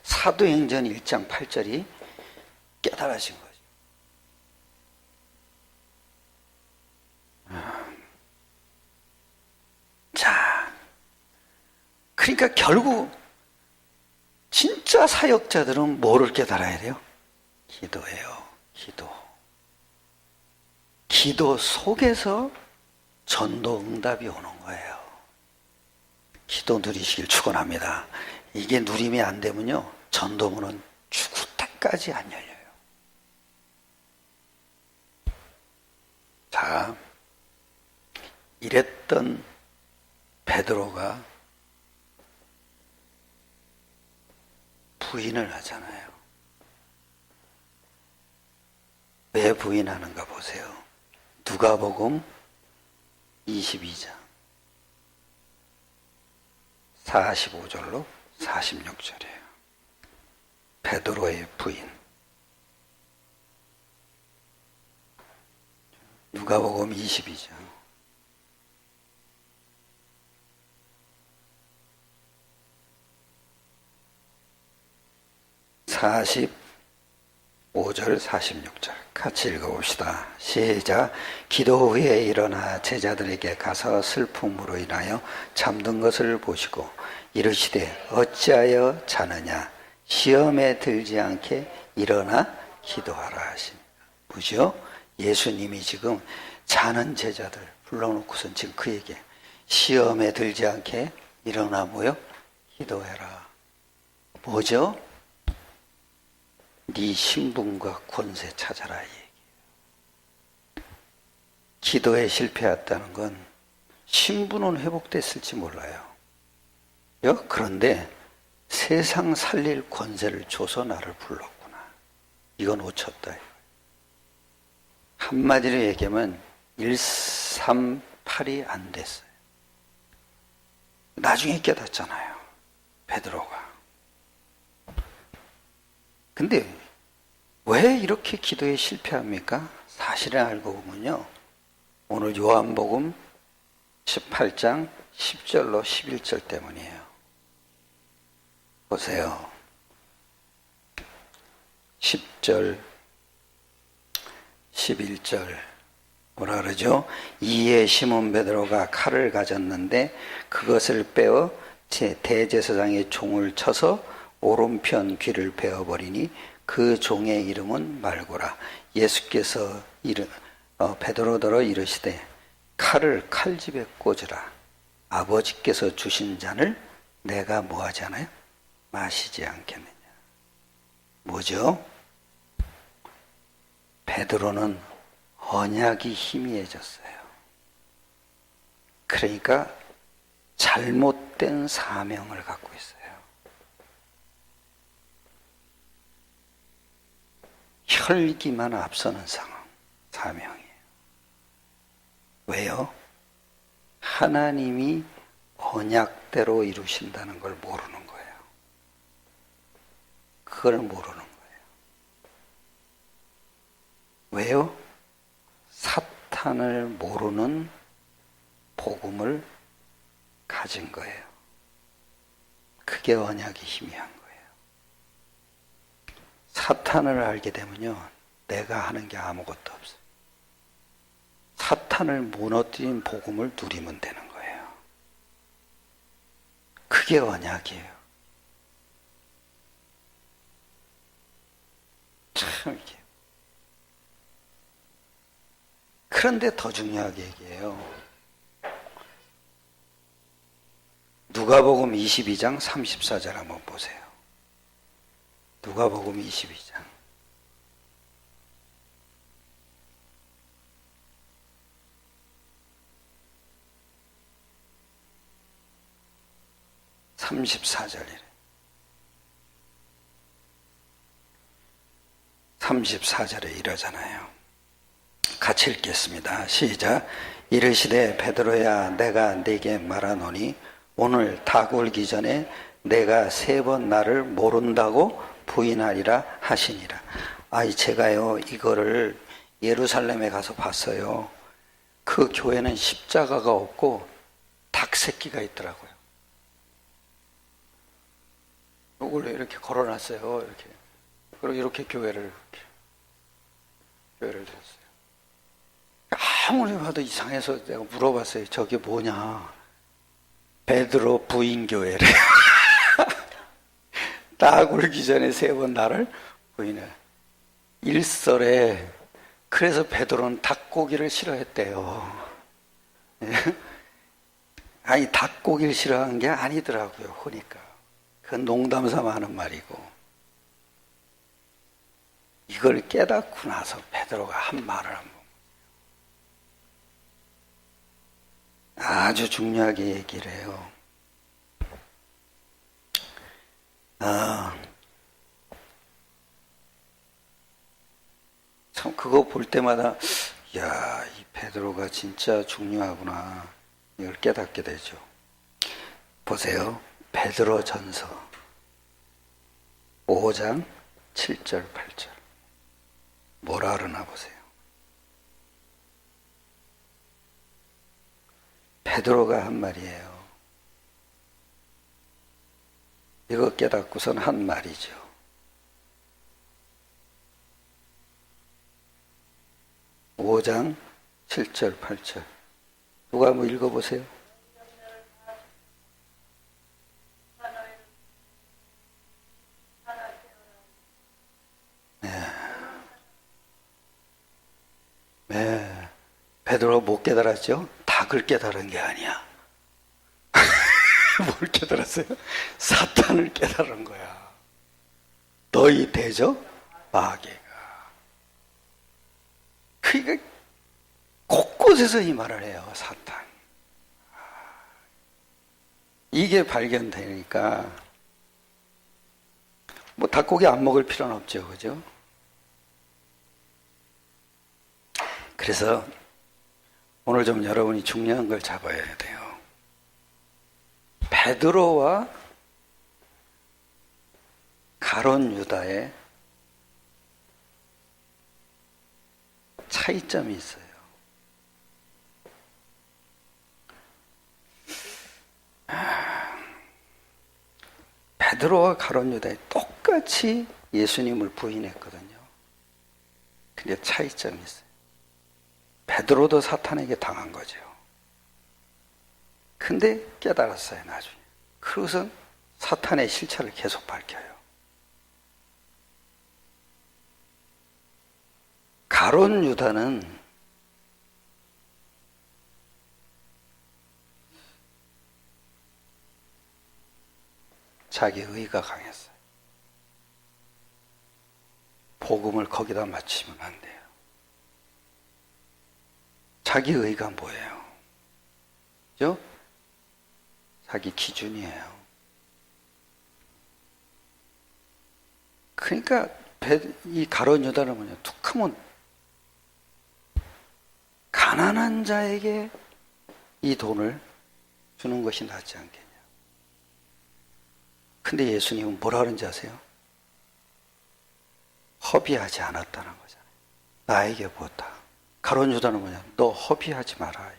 A: 사도행전 1장 8절이 깨달아진 거죠. 자, 그러니까 결국 진짜 사역자들은 뭐를 깨달아야 돼요? 기도예요. 기도 속에서 전도 응답이 오는 거예요. 기도 누리시길 축원합니다. 이게 누림이 안 되면요, 전도문은 죽을 때까지 안 열려요. 자, 이랬던 베드로가 부인을 하잖아요. 왜 부인하는가 보세요. 누가복음 22장 45절로 46절이에요. 베드로의 부인. 누가복음 22장 45절 46절 같이 읽어봅시다. 시작. 기도 후에 일어나 제자들에게 가서 슬픔으로 인하여 잠든 것을 보시고 이르시되 어찌하여 자느냐, 시험에 들지 않게 일어나 기도하라 하십니다. 보죠? 예수님이 지금 자는 제자들 불러놓고선 지금 그 얘기, 시험에 들지 않게 일어나 뭐요? 기도해라. 뭐죠? 네 신분과 권세 찾아라. 기도에 실패했다는 건 신분은 회복됐을지 몰라요. 그런데 세상 살릴 권세를 줘서 나를 불렀구나. 이건 놓쳤다. 한마디로 얘기하면 138이 안 됐어요. 나중에 깨닫잖아요, 베드로가. 근데 왜 이렇게 기도에 실패합니까? 사실을 알고 보면요, 오늘 요한복음 18장 10절로 11절 때문이에요. 보세요. 10절 11절 뭐라 그러죠? 이에 시몬 베드로가 칼을 가졌는데 그것을 빼어 대제사장의 종을 쳐서 오른편 귀를 베어버리니 그 종의 이름은 말고라. 예수께서 베드로더러 이르시되 칼을 칼집에 꽂으라. 아버지께서 주신 잔을 내가 뭐하지 않아요? 마시지 않겠느냐. 뭐죠? 베드로는 언약이 희미해졌어요. 그러니까 잘못된 사명을 갖고 있어요. 혈기만 앞서는 상황, 사명이에요. 왜요? 하나님이 언약대로 이루신다는 걸 모르는 거예요. 그걸 모르는 거예요. 왜요? 사탄을 모르는 복음을 가진 거예요. 그게 언약이 희미한 거예요. 사탄을 알게 되면요, 내가 하는 게 아무것도 없어요. 사탄을 무너뜨린 복음을 누리면 되는 거예요. 그게 언약이에요. 참 이게. 그런데 더 중요하게 얘기해요. 누가복음 22장 34절 한번 보세요. 누가복음 22장. (34절이래) 34절에 이러잖아요. 같이 읽겠습니다. 시작. 이르시되 베드로야 내가 네게 말하노니 오늘 닭 울기 전에 내가 3번 나를 모른다고 부인하리라 하시니라. 아이 제가요 이거를 예루살렘에 가서 봤어요. 그 교회는 십자가가 없고 닭 새끼가 있더라고요. 이걸 이렇게 걸어놨어요. 이렇게. 그리고 이렇게 교회를 드렸어요. 아무리 봐도 이상해서 내가 물어봤어요. 저게 뭐냐? 베드로 부인교회래. 딱 울기 전에 3번 나를 부인해. 일설에 그래서 베드로는 닭고기를 싫어했대요. 아니 닭고기를 싫어한 게 아니더라고요. 보니까 그건 농담삼아 하는 말이고, 이걸 깨닫고 나서 베드로가 한 말을 한번 아주 중요하게 얘기를 해요. 참 그거 볼 때마다 야, 이 베드로가 진짜 중요하구나 이걸 깨닫게 되죠. 보세요. 베드로 전서 5장 7절 8절 뭐라 그러나 보세요. 베드로가 한 말이에요. 이거 깨닫고선 한 말이죠. (5장 7절 8절) 누가 한번 읽어보세요. 네. 베드로가 못 깨달았죠? 닭을 깨달은 게 아니야. 뭘 깨달았어요? 사탄을 깨달은 거야. 너희 대적 마귀가. 그러니까 곳곳에서 이 말을 해요. 사탄. 이게 발견되니까 뭐 닭고기 안 먹을 필요는 없죠. 그죠? 그래서 오늘 좀 여러분이 중요한 걸 잡아야 돼요. 베드로와 가룟 유다의 차이점이 있어요. 베드로와 가룟 유다에 똑같이 예수님을 부인했거든요. 근데 차이점이 있어요. 베드로도 사탄에게 당한 거죠. 근데 깨달았어요, 나중에. 그것은 사탄의 실체를 계속 밝혀요. 가룟 유다는 자기 의가 강했어요. 복음을 거기다 맞추면 안 돼요. 자기 의가 뭐예요? 그죠? 자기 기준이에요. 그러니까 이 가룟 유다는 뭐냐? 툭하면 가난한 자에게 이 돈을 주는 것이 낫지 않겠냐? 근데 예수님은 뭐라 그런지 아세요? 허비하지 않았다는 거잖아요. 나에게 보았다. 가룟 유다는 뭐냐? 너 허비하지 마라.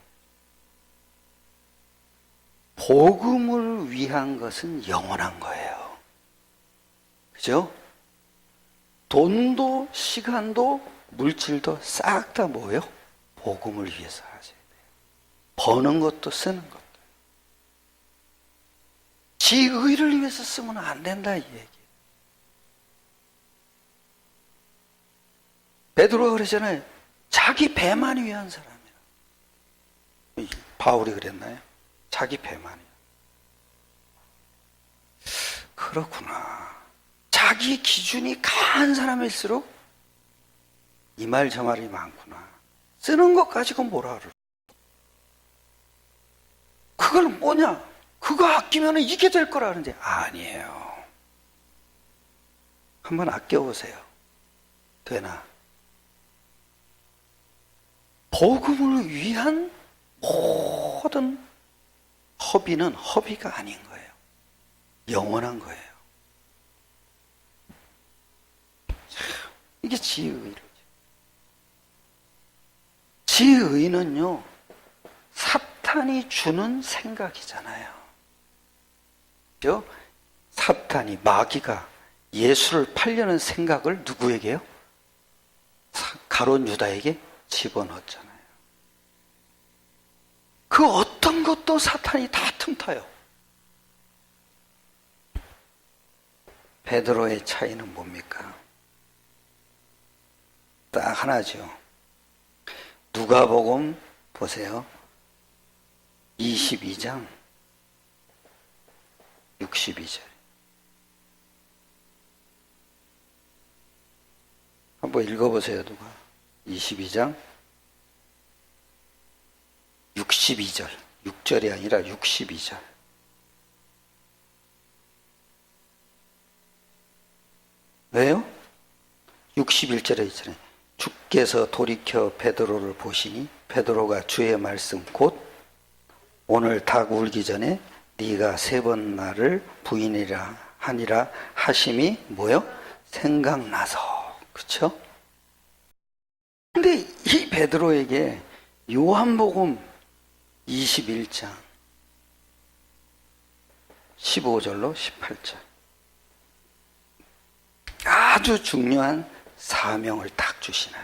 A: 복음을 위한 것은 영원한 거예요. 그죠? 돈도 시간도 물질도 싹 다 뭐예요? 복음을 위해서 하셔야 돼요. 버는 것도 쓰는 것도. 지 의를 위해서 쓰면 안 된다 이 얘기. 베드로가 그러잖아요. 자기 배만 위한 사람이라. 바울이 그랬나요? 자기 배만이야. 그렇구나. 자기 기준이 강한 사람일수록 이 말 저 말이 많구나. 쓰는 것 가지고 뭐라 그러. 그걸 뭐냐? 그거 아끼면 이게 될 거라 하는데 아니에요. 한번 아껴보세요. 되나? 복음을 위한 모든 허비는 허비가 아닌 거예요. 영원한 거예요. 이게 지의의죠. 지의는요, 사탄이 주는 생각이잖아요. 그죠? 사탄이, 마귀가 예수를 팔려는 생각을 누구에게요? 가룟 유다에게 집어넣었잖아요. 그 어떤 것도 사탄이 다 틈타요. 베드로의 차이는 뭡니까? 딱 하나죠. 누가복음 보세요. 22장 62절. 한번 읽어보세요. 누가 22장 62절. 6절이 아니라 62절. 왜요? 61절에 있잖아요. 주께서 돌이켜 베드로를 보시니 베드로가 주의 말씀 곧 오늘 닭 울기 전에 네가 3번 나를 부인이라 하니라 하심이 뭐요? 생각나서. 그렇죠? 근데 이 베드로에게 요한복음 21장 15절로 18절 아주 중요한 사명을 딱 주시나.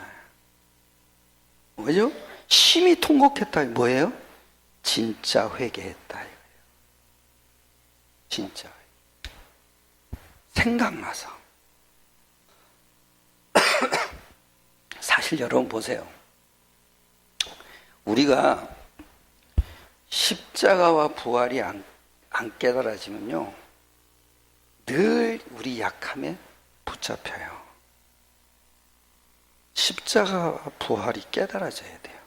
A: 뭐죠? 심히 통곡했다. 뭐예요? 진짜 회개했다. 이거예요. 진짜 생각나서. 사실 여러분 보세요. 우리가 십자가와 부활이 안 깨달아지면요, 늘 우리 약함에 붙잡혀요. 십자가와 부활이 깨달아져야 돼요.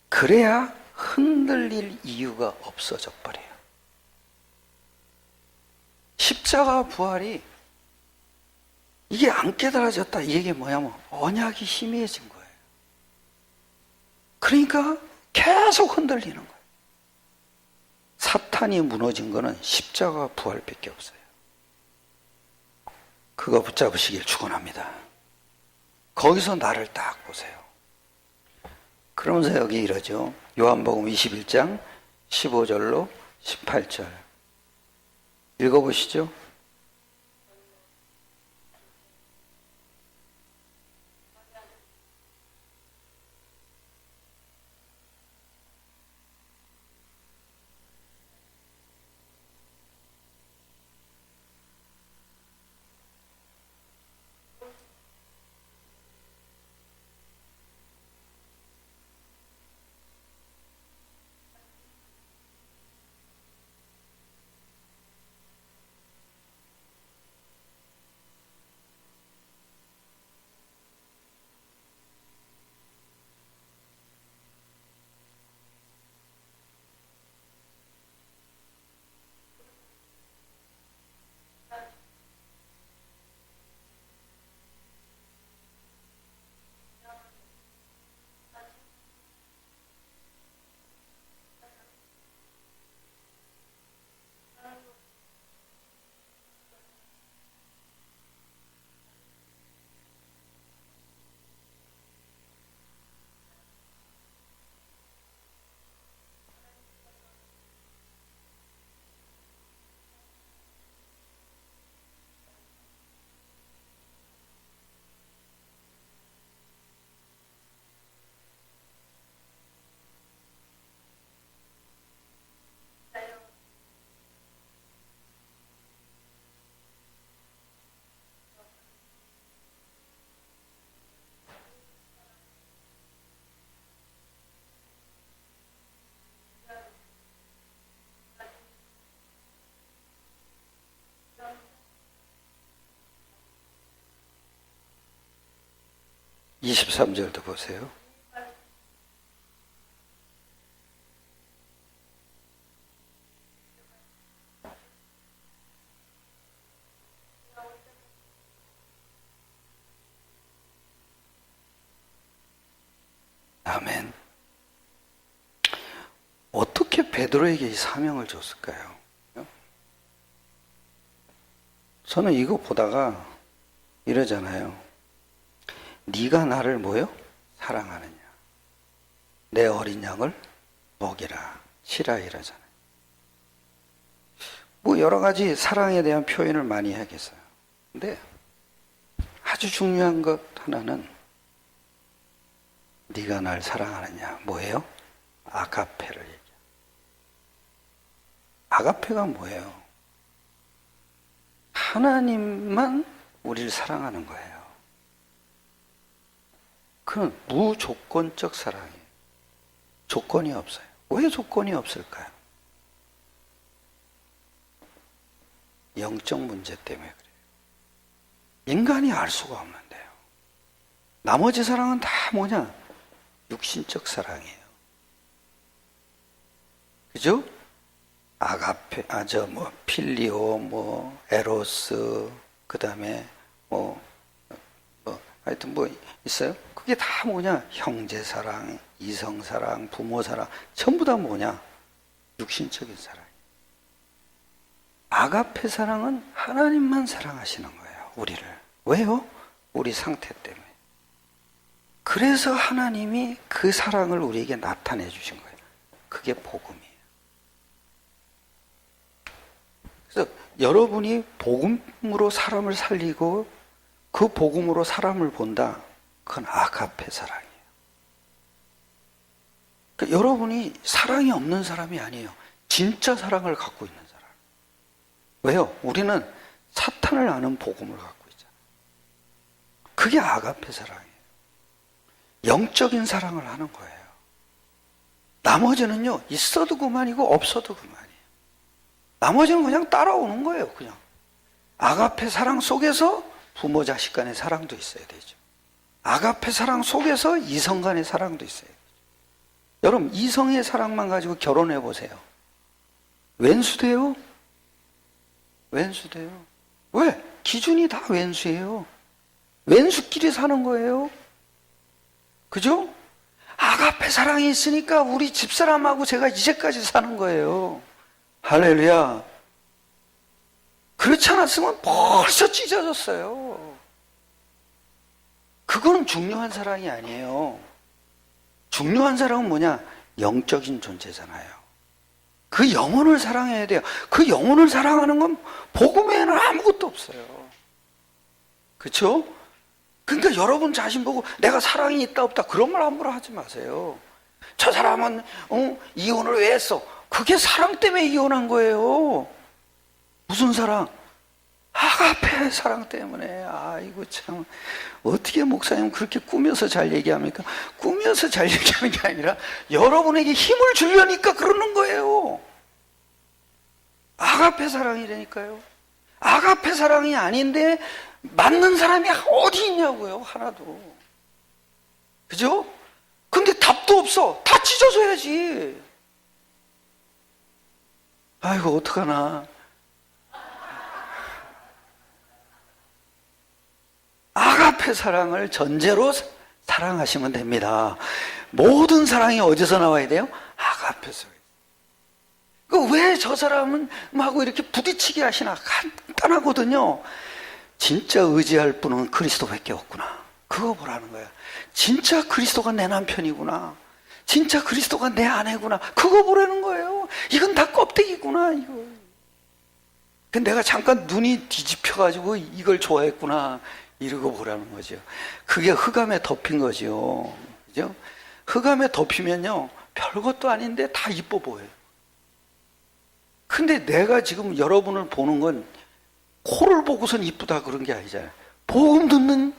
A: 그래야 흔들릴 이유가 없어져 버려요. 십자가와 부활이 이게 안 깨달아졌다. 이게 뭐냐면 언약이 희미해진 거예요. 그러니까 계속 흔들리는 거예요. 사탄이 무너진 거는 십자가와 부활밖에 없어요. 그거 붙잡으시길 축원합니다. 거기서 나를 딱 보세요. 그러면서 여기 이러죠. 요한복음 21장 15절로 18절 읽어보시죠. 23절도 보세요. 아멘. 어떻게 베드로에게 이 사명을 줬을까요? 저는 이거 보다가 이러잖아요. 네가 나를 뭐요? 사랑하느냐? 내 어린 양을 먹이라, 치라 이러잖아요. 뭐 여러 가지 사랑에 대한 표현을 많이 하겠어요. 근데 아주 중요한 것 하나는 네가 날 사랑하느냐? 뭐예요? 아가페를 얘기해요. 아가페가 뭐예요? 하나님만 우리를 사랑하는 거예요. 그건 무조건적 사랑이에요. 조건이 없어요. 왜 조건이 없을까요? 영적 문제 때문에 그래요. 인간이 알 수가 없는데요. 나머지 사랑은 다 뭐냐? 육신적 사랑이에요. 그죠? 아가페, 필리오, 에로스, 그 다음에 하여튼 있어요? 그게 다 뭐냐? 형제 사랑, 이성 사랑, 부모 사랑, 전부 다 뭐냐? 육신적인 사랑. 아가페 사랑은 하나님만 사랑하시는 거예요, 우리를. 왜요? 우리 상태 때문에. 그래서 하나님이 그 사랑을 우리에게 나타내 주신 거예요. 그게 복음이에요. 그래서 여러분이 복음으로 사람을 살리고 그 복음으로 사람을 본다. 그건 아가페 사랑이에요. 그러니까 여러분이 사랑이 없는 사람이 아니에요. 진짜 사랑을 갖고 있는 사람. 왜요? 우리는 사탄을 아는 복음을 갖고 있잖아요. 그게 아가페 사랑이에요. 영적인 사랑을 하는 거예요. 나머지는요, 있어도 그만이고 없어도 그만이에요. 나머지는 그냥 따라오는 거예요, 그냥. 아가페 사랑 속에서 부모 자식 간의 사랑도 있어야 되죠. 아가페 사랑 속에서 이성 간의 사랑도 있어야 되죠. 여러분, 이성의 사랑만 가지고 결혼해 보세요. 왼수돼요? 왼수돼요. 왜? 기준이 다 왼수예요. 왼수끼리 사는 거예요. 그죠? 아가페 사랑이 있으니까 우리 집사람하고 제가 이제까지 사는 거예요. 할렐루야. 그렇지 않았으면 벌써 찢어졌어요. 그거는 중요한 사랑이 아니에요. 중요한 사랑은 뭐냐? 영적인 존재잖아요. 그 영혼을 사랑해야 돼요. 그 영혼을 사랑하는 건 복음 외에는 아무것도 없어요. 그렇죠? 그러니까 여러분 자신 보고 내가 사랑이 있다 없다 그런 말 함부로 하지 마세요. 저 사람은 이혼을 왜 했어? 그게 사랑 때문에 이혼한 거예요. 무슨 사랑? 아가페 사랑 때문에. 아이고 참, 어떻게 목사님 그렇게 꾸며서 잘 얘기합니까? 꾸며서 잘 얘기하는 게 아니라 여러분에게 힘을 주려니까 그러는 거예요. 아가페 사랑이라니까요. 아가페 사랑이 아닌데 맞는 사람이 어디 있냐고요, 하나도. 그죠? 근데 답도 없어. 다 찢어져야지. 아이고 어떡하나. 아가페 사랑을 전제로 사랑하시면 됩니다. 모든 사랑이 어디서 나와야 돼요? 아가페 속에서. 왜 저 사람은 하고 이렇게 부딪히게 하시나? 간단하거든요. 진짜 의지할 분은 그리스도밖에 없구나. 그거 보라는 거야. 진짜 그리스도가 내 남편이구나. 진짜 그리스도가 내 아내구나. 그거 보라는 거예요. 이건 다 껍데기구나, 이거. 근데 내가 잠깐 눈이 뒤집혀가지고 이걸 좋아했구나. 이러고 보라는 거죠. 그게 흑암에 덮인 거죠. 그죠? 흑암에 덮이면요, 별것도 아닌데 다 이뻐 보여요. 근데 내가 지금 여러분을 보는 건 코를 보고선 이쁘다 그런 게 아니잖아요. 복음 듣는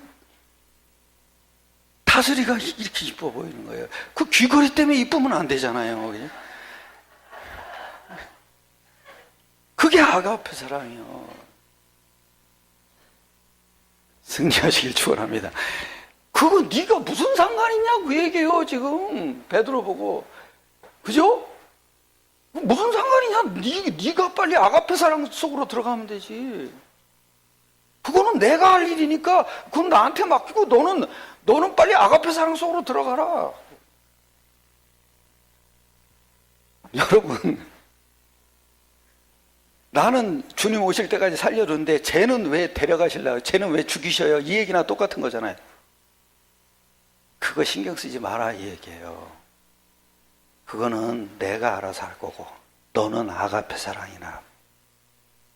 A: 다스리가 이렇게 이뻐 보이는 거예요. 그 귀걸이 때문에 이쁘면 안 되잖아요. 그죠? 그게 아가페 사랑이요. 승리하시길 축원합니다. 그거 네가 무슨 상관이냐 그 얘기예요. 지금 베드로 보고, 그죠? 무슨 상관이냐? 네가 빨리 아가페 사랑 속으로 들어가면 되지. 그거는 내가 할 일이니까 그건 나한테 맡기고 너는 빨리 아가페 사랑 속으로 들어가라. 여러분, 나는 주님 오실 때까지 살려줬는데 쟤는 왜 데려가실래요? 쟤는 왜 죽이셔요? 이 얘기나 똑같은 거잖아요. 그거 신경 쓰지 마라 이 얘기예요. 그거는 내가 알아서 할 거고 너는 아가페 사랑이나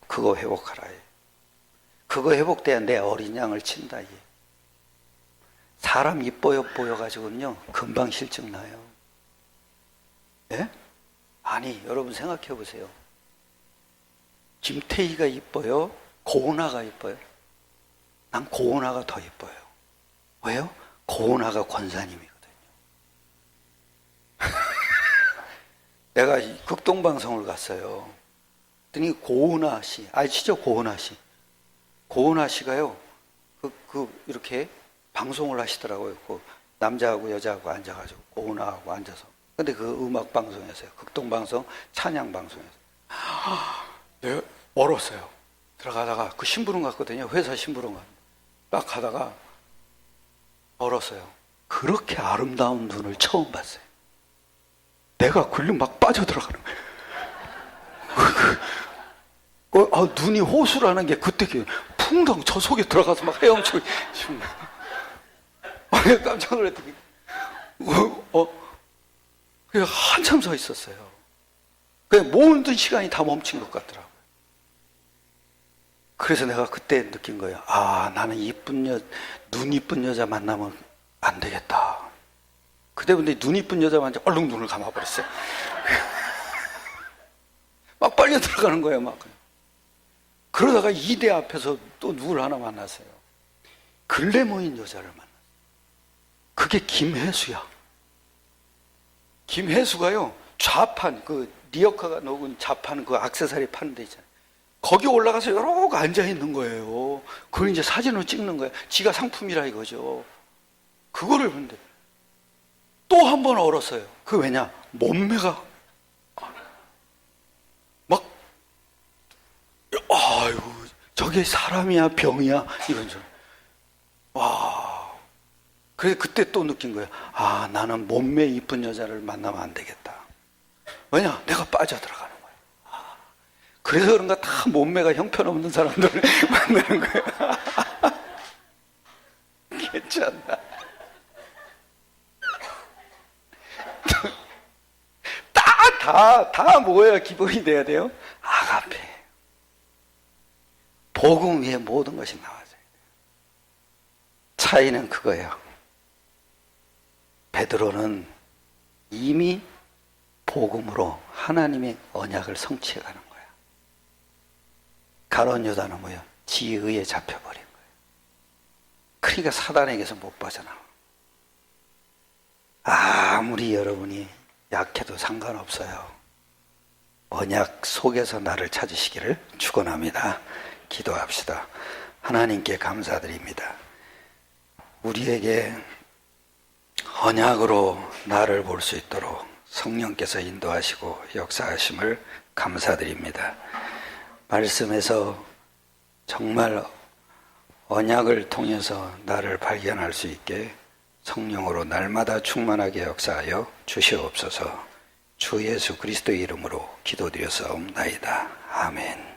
A: 그거 회복하라. 그거 회복돼야 내 어린 양을 친다. 사람 이뻐요 보여가지고는요 금방 실증 나요. 예? 아니 여러분 생각해 보세요. 김태희가 이뻐요? 고은아가 이뻐요? 난 고은아가 더 이뻐요. 왜요? 고은아가 권사님이거든요. 내가 극동방송을 갔어요. 그랬더니 고은아 씨, 아시죠? 고은아 씨. 고은아 씨가요, 이렇게 방송을 하시더라고요. 그 남자하고 여자하고 앉아가지고, 고은아하고 앉아서. 근데 그 음악 방송이었어요. 극동방송, 찬양 방송이었어요. 네, 얼었어요. 들어가다가 그 심부름 갔거든요. 회사 심부름 갔는데. 딱 가다가 얼었어요. 그렇게 아름다운 눈을 처음 봤어요. 내가 글로 막 빠져들어가는 거예요. 눈이 호수라는 게 그때 풍덩 저 속에 들어가서 막 헤엄치고 깜짝 놀랐더니 그냥 한참 서 있었어요. 그냥 모든 시간이 다 멈춘 것 같더라고요. 그래서 내가 그때 느낀 거예요. 나는 눈 이쁜 여자 만나면 안 되겠다. 근데 눈 이쁜 여자 만나면 얼른 눈을 감아버렸어요. 막 빨려 들어가는 거예요, 막. 그러다가 이대 앞에서 또 누굴 하나 만났어요. 글래머인 여자를 만났어요. 그게 김혜수야. 김혜수가요, 좌판, 리어카가 녹은 좌판 액세서리 파는 데 있잖아요. 거기 올라가서 여러 가 앉아 있는 거예요. 그걸 이제 사진으로 찍는 거예요. 지가 상품이라 이거죠. 그거를 보는데 또 한 번 얼었어요. 왜냐? 몸매가 막 아유 저게 사람이야 병이야 이런 줄. 와. 그래서 그때 또 느낀 거예요. 나는 몸매 이쁜 여자를 만나면 안 되겠다. 왜냐? 내가 빠져들어가는 거예요. 그래서 그런가 다 몸매가 형편없는 사람들을 만나는 거예요. 괜찮나? 다 뭐예요? 기본이 돼야 돼요? 아가페. 복음 위에 모든 것이 나와져야 돼요. 차이는 그거예요. 베드로는 이미 복음으로 하나님의 언약을 성취해 가는 거야. 가룟 유다는 뭐야? 지의에 잡혀버린 거예요. 그러니까 사단에게서 못 빠져나와. 아무리 여러분이 약해도 상관없어요. 언약 속에서 나를 찾으시기를 축원합니다. 기도합시다. 하나님께 감사드립니다. 우리에게 언약으로 나를 볼 수 있도록 성령께서 인도하시고 역사하심을 감사드립니다. 말씀에서 정말 언약을 통해서 나를 발견할 수 있게 성령으로 날마다 충만하게 역사하여 주시옵소서. 주 예수 그리스도의 이름으로 기도드렸사옵나이다. 아멘.